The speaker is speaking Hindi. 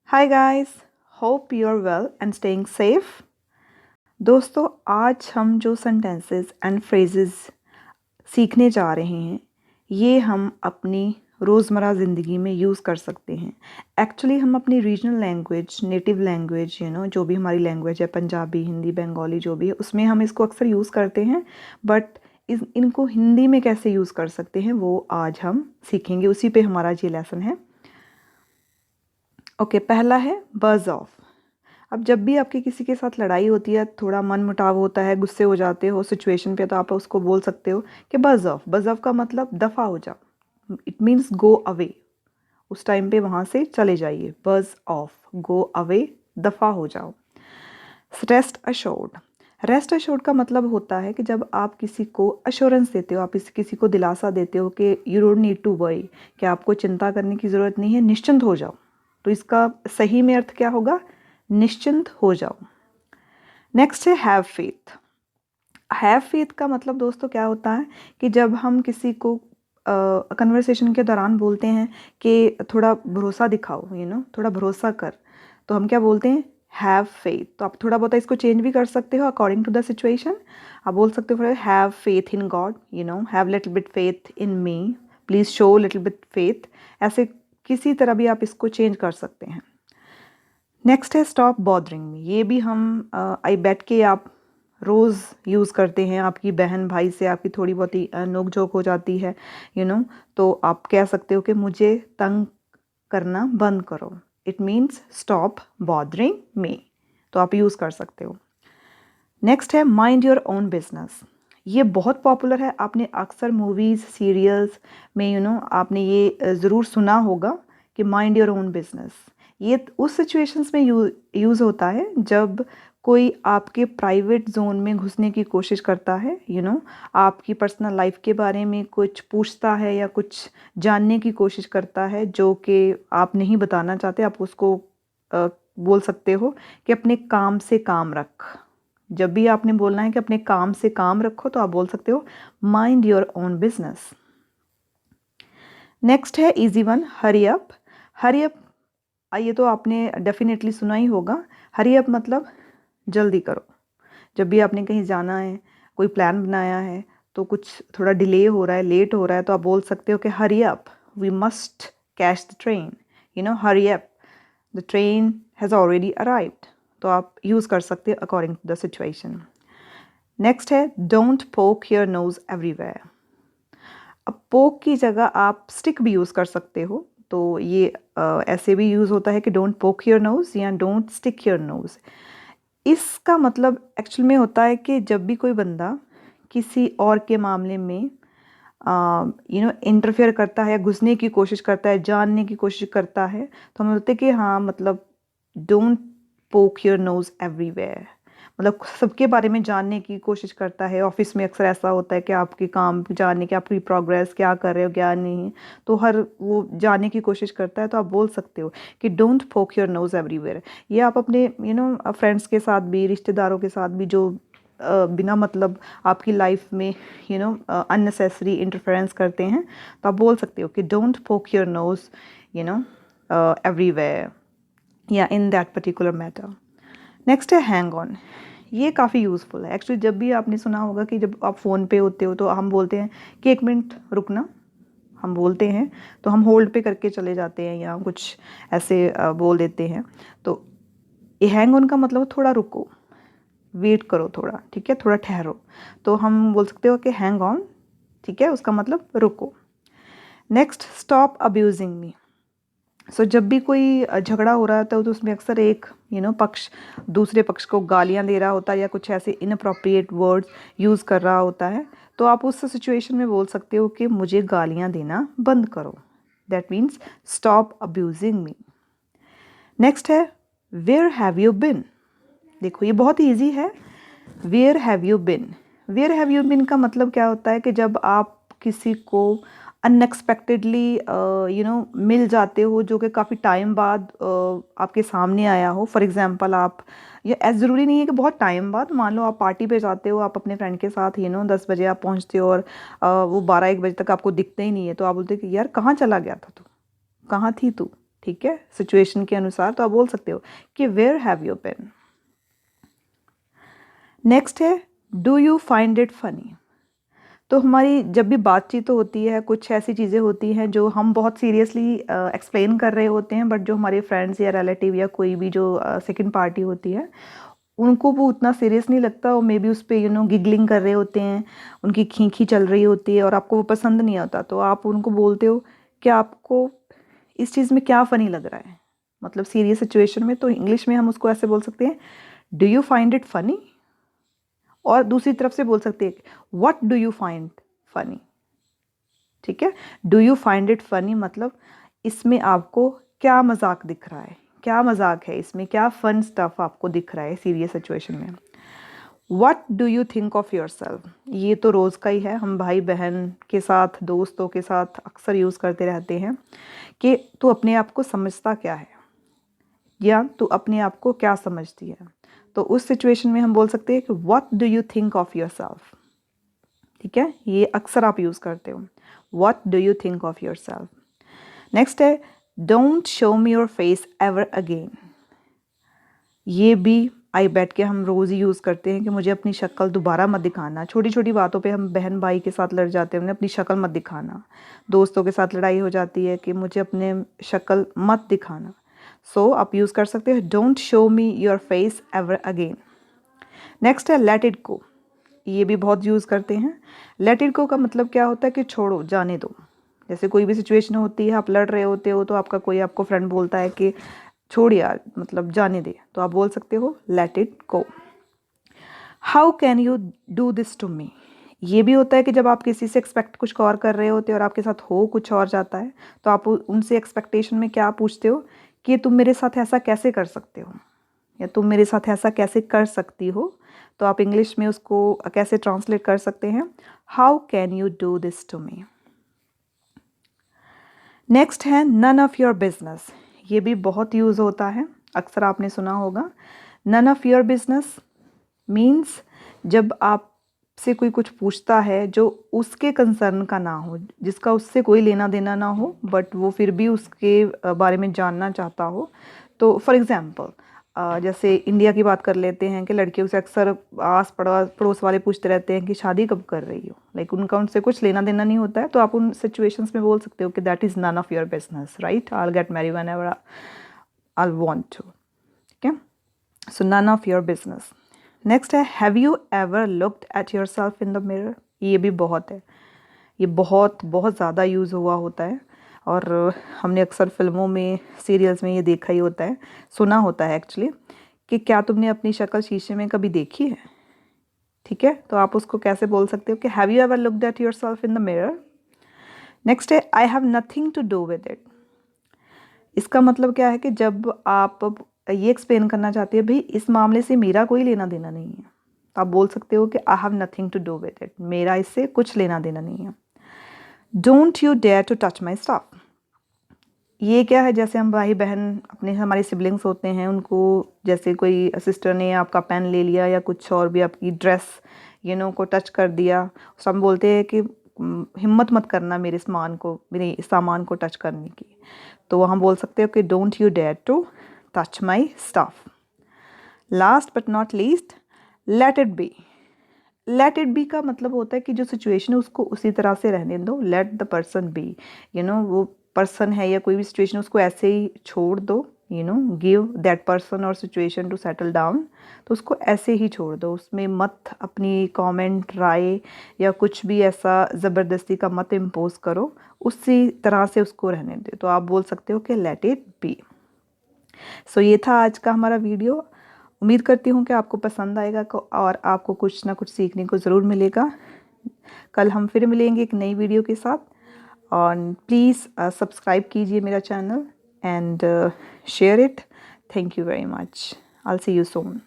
Hi guys, hope you are well and staying safe. दोस्तों, आज हम जो सेंटेंसेस एंड फ्रेजेस सीखने जा रहे हैं ये हम अपनी रोज़मर्रा ज़िंदगी में यूज़ कर सकते हैं। एक्चुअली हम अपनी रीजनल लैंग्वेज, नेटिव लैंग्वेज, जो भी हमारी लैंग्वेज है, पंजाबी, हिंदी, बंगाली, जो भी है, उसमें हम इसको अक्सर यूज़ करते हैं। बट इनको हिंदी में कैसे यूज़ कर सकते हैं वो आज हम सीखेंगे। उसी पे हमारा ये लेसन है। ओके, पहला है बज़ ऑफ। अब जब भी आपकी किसी के साथ लड़ाई होती है, थोड़ा मन मुटाव होता है, गुस्से हो जाते हो सिचुएशन पे, तो आप उसको बोल सकते हो कि बज़ ऑफ। बज़ ऑफ का मतलब दफ़ा हो जाओ। It means go away. उस टाइम पे वहाँ से चले जाइए। बज़ ऑफ, गो अवे, दफ़ा हो जाओ। Rest assured. रेस्ट अश्योर्ड का मतलब होता है कि जब आप किसी को अश्योरेंस देते हो, आप किसी को दिलासा देते हो कि you don't need to worry, कि आपको चिंता करने की ज़रूरत नहीं है, निश्चिंत हो जाओ। तो इसका सही में अर्थ क्या होगा? निश्चिंत हो जाओ। नेक्स्ट है हैव फेथ। हैव फेथ का मतलब दोस्तों क्या होता है कि जब हम किसी को कन्वर्सेशन के दौरान बोलते हैं कि थोड़ा भरोसा दिखाओ, थोड़ा भरोसा कर, तो हम क्या बोलते हैं? Have faith. तो आप थोड़ा बहुत इसको चेंज भी कर सकते हो अकॉर्डिंग टू द सिचुएशन। आप बोल सकते हो have faith in God, have little bit faith in me, please show little bit faith. ऐसे किसी तरह भी आप इसको चेंज कर सकते हैं। नेक्स्ट है स्टॉप बॉदरिंग मी। ये भी हम आई बेट के आप रोज़ यूज़ करते हैं। आपकी बहन भाई से आपकी थोड़ी बहुत ही नोक झोंक हो जाती है, तो आप कह सकते हो कि मुझे तंग करना बंद करो। It means stop bothering me. तो आप यूज़ कर सकते हो। नेक्स्ट है माइंड योर ओन बिजनेस। ये बहुत पॉपुलर है। आपने अक्सर मूवीज़, सीरियल्स में आपने ये ज़रूर सुना होगा कि माइंड योर ओन बिजनेस। ये उस सिचुएशंस में यूज़ होता है जब कोई आपके प्राइवेट जोन में घुसने की कोशिश करता है, आपकी पर्सनल लाइफ के बारे में कुछ पूछता है या कुछ जानने की कोशिश करता है जो कि आप नहीं बताना चाहते। आप उसको बोल सकते हो कि अपने काम से काम रख। जब भी आपने बोलना है कि अपने काम से काम रखो, तो आप बोल सकते हो mind your own business. Next है easy one, hurry up. Hurry up, ये तो आपने डेफिनेटली सुना ही होगा। हरी अप मतलब जल्दी करो। जब भी आपने कहीं जाना है, कोई प्लान बनाया है, तो कुछ थोड़ा डिले हो रहा है, लेट हो रहा है, तो आप बोल सकते हो कि hurry up, we must catch the train, hurry up, the train has already arrived. तो आप यूज़ कर सकते हो according to the situation. Next है don't poke your nose everywhere. अब पोक की जगह आप स्टिक भी यूज़ कर सकते हो। तो ये ऐसे भी यूज़ होता है कि डोंट पोक योर नोज या डोंट स्टिक योर नोज। इसका मतलब एक्चुअल में होता है कि जब भी कोई बंदा किसी और के मामले में इंटरफेयर करता है या घुसने की कोशिश करता है, जानने की कोशिश करता है, तो हमें बोलते हैं कि हाँ, मतलब don't poke your nose everywhere. मतलब सबके बारे में जानने की कोशिश करता है। ऑफिस में अक्सर ऐसा होता है कि आपके काम जानने की, आपकी प्रोग्रेस क्या कर रहे हो क्या नहीं, तो हर वो जानने की कोशिश करता है। तो आप बोल सकते हो कि don't poke your nose everywhere. ये आप अपने फ्रेंड्स के साथ भी, रिश्तेदारों के साथ भी, जो बिना मतलब आपकी लाइफ में अननेसेसरी इंटरफेरेंस करते हैं, तो आप बोल सकते हो कि don't poke your nose everywhere या in that particular matter. Next है हैंग ऑन। ये काफ़ी यूज़फुल है एक्चुअली। जब भी आपने सुना होगा कि जब आप फ़ोन पे होते हो तो हम बोलते हैं कि 1 मिनट रुकना, हम बोलते हैं तो हम होल्ड पे करके चले जाते हैं या कुछ ऐसे बोल देते हैं। तो ये हैंग ऑन का मतलब थोड़ा रुको, वेट करो थोड़ा, ठीक है, थोड़ा ठहरो। तो हम बोल सकते हो कि हैंग ऑन, ठीक है, उसका मतलब रुको। Next, stop abusing me. So जब भी कोई झगड़ा हो रहा होता है तो उसमें अक्सर एक पक्ष दूसरे पक्ष को गालियां दे रहा होता है या कुछ ऐसे इनअप्रोप्रिएट वर्ड्स यूज़ कर रहा होता है। तो आप उस सिचुएशन में बोल सकते हो कि मुझे गालियां देना बंद करो। That means stop abusing me. Next है वेयर हैव यू बिन। देखो ये बहुत ईजी है। Where have you been. Where have you been का मतलब क्या होता है कि जब आप किसी को अनएक्सपेक्टेडली मिल जाते हो, जो कि काफ़ी टाइम बाद आपके सामने आया हो। फॉर एग्जांपल, आप ये ऐसा ज़रूरी नहीं है कि बहुत टाइम बाद, मान लो आप पार्टी पे जाते हो, आप अपने फ्रेंड के साथ 10 बजे आप पहुंचते हो और वो 12-1 बजे तक आपको दिखते ही नहीं है। तो आप बोलते हो कि यार कहाँ चला गया था तू, कहाँ थी तू, ठीक है, सिचुएशन के अनुसार, तो आप बोल सकते हो कि where have you been. Next है do you find it funny. तो हमारी जब भी बातचीत होती है, कुछ ऐसी चीज़ें होती हैं जो हम बहुत सीरियसली एक्सप्लेन कर रहे होते हैं, बट जो हमारे फ्रेंड्स या रिलेटिव या कोई भी जो सेकंड पार्टी होती है, उनको वो उतना सीरियस नहीं लगता, और मे बी उस पर गिगलिंग कर रहे होते हैं, उनकी खींखी चल रही होती है और आपको वो पसंद नहीं आता, तो आप उनको बोलते हो कि आपको इस चीज़ में क्या फ़नी लग रहा है, मतलब सीरियस सिचुएशन में। तो इंग्लिश में हम उसको ऐसे बोल सकते हैं, do you find it funny. और दूसरी तरफ से बोल सकते हैं, what do you find funny. ठीक है, do you find it funny मतलब इसमें आपको क्या मजाक दिख रहा है, क्या मजाक है इसमें, क्या फ़न स्टफ आपको दिख रहा है सीरियस सिचुएशन में। What do you think of your self, ये तो रोज़ का ही है, हम भाई बहन के साथ, दोस्तों के साथ अक्सर यूज़ करते रहते हैं कि तू अपने आप को समझता क्या है, या तू अपने आप को क्या समझती है। तो उस सिचुएशन में हम बोल सकते हैं कि what do you think of yourself. ठीक है, ये अक्सर आप यूज़ करते हो, what do you think of yourself. Next है don't show me your face ever again. ये भी आई बैठ के हम रोज़ ही यूज़ करते हैं कि मुझे अपनी शक्ल दोबारा मत दिखाना। छोटी छोटी बातों पे हम बहन भाई के साथ लड़ जाते हैं, उन्हें अपनी शक्ल मत दिखाना। दोस्तों के साथ लड़ाई हो जाती है कि मुझे अपने शक्ल मत दिखाना। सो आप यूज़ कर सकते हो don't show me your face ever again. Next है लेट इट गो, ये भी बहुत यूज़ करते हैं। लेट इट गो का मतलब क्या होता है कि छोड़ो, जाने दो। जैसे कोई भी सिचुएशन होती है, आप लड़ रहे होते हो, तो आपका कोई आपको फ्रेंड बोलता है कि छोड़ यार, मतलब जाने दे, तो आप बोल सकते हो let it go. How can you do this to me, ये भी होता है कि जब आप किसी से एक्सपेक्ट कुछ और कर रहे होते हो और आपके साथ हो कुछ और जाता है, तो आप उनसे एक्सपेक्टेशन में क्या पूछते हो कि तुम मेरे साथ ऐसा कैसे कर सकते हो, या तुम मेरे साथ ऐसा कैसे कर सकती हो। तो आप इंग्लिश में उसको कैसे ट्रांसलेट कर सकते हैं, how can you do this to me. Next है नन ऑफ योर बिजनेस, ये भी बहुत यूज़ होता है, अक्सर आपने सुना होगा। None of your business means जब आपसे कोई कुछ पूछता है जो उसके कंसर्न का ना हो, जिसका उससे कोई लेना देना ना हो, बट वो फिर भी उसके बारे में जानना चाहता हो। तो फॉर एग्ज़ाम्पल जैसे इंडिया की बात कर लेते हैं कि लड़कियों से अक्सर आस पड़ोस वाले पूछते रहते हैं कि शादी कब कर रही हो, लाइक उनका उनसे कुछ लेना देना नहीं होता है, तो आप उन सिचुएशंस में बोल सकते हो कि that is none of your business, right, I will get married whenever I want to. ठीक है, so none of your business. Next है have you ever looked at yourself in the mirror, ये भी बहुत है, ये बहुत बहुत ज़्यादा यूज़ हुआ होता है, और हमने अक्सर फिल्मों में, सीरियल्स में ये देखा ही होता है, सुना होता है एक्चुअली, कि क्या तुमने अपनी शक्ल शीशे में कभी देखी है। ठीक है, तो आप उसको कैसे बोल सकते हो कि have you ever looked at yourself in the mirror. Next है I have nothing to do with it, इसका मतलब क्या है कि जब आप ये एक्सप्लेन करना चाहते हो भाई इस मामले से मेरा कोई लेना देना नहीं है, तो आप बोल सकते हो कि I have nothing to do with it, मेरा इससे कुछ लेना देना नहीं है। Don't you dare to touch my stuff, ये क्या है, जैसे हम भाई बहन अपने, हमारे सिबलिंग्स होते हैं, उनको जैसे कोई सिस्टर ने आपका पेन ले लिया या कुछ और भी आपकी ड्रेस को टच कर दिया, तो हम बोलते हैं कि हिम्मत मत करना मेरे सामान को टच करने की। तो हम बोल सकते हो कि don't you dare to touch my stuff. Last but not least let it be. Let it be का मतलब होता है कि जो सिचुएशन है उसको उसी तरह से रहने दो, लेट द पर्सन बी, वो पर्सन है या कोई भी सिचुएशन, उसको ऐसे ही छोड़ दो, गिव दैट पर्सन और सिचुएशन टू सेटल डाउन, तो उसको ऐसे ही छोड़ दो, उसमें मत अपनी कमेंट, राय या कुछ भी ऐसा ज़बरदस्ती का मत इम्पोज करो, उसी तरह से उसको रहने दो। तो आप बोल सकते हो कि लेट इट बी। सो ये था आज का हमारा वीडियो, उम्मीद करती हूँ कि आपको पसंद आएगा और आपको कुछ ना कुछ सीखने को ज़रूर मिलेगा। कल हम फिर मिलेंगे एक नई वीडियो के साथ, और प्लीज़ सब्सक्राइब कीजिए मेरा channel and share it. Thank you very much, I will see you soon.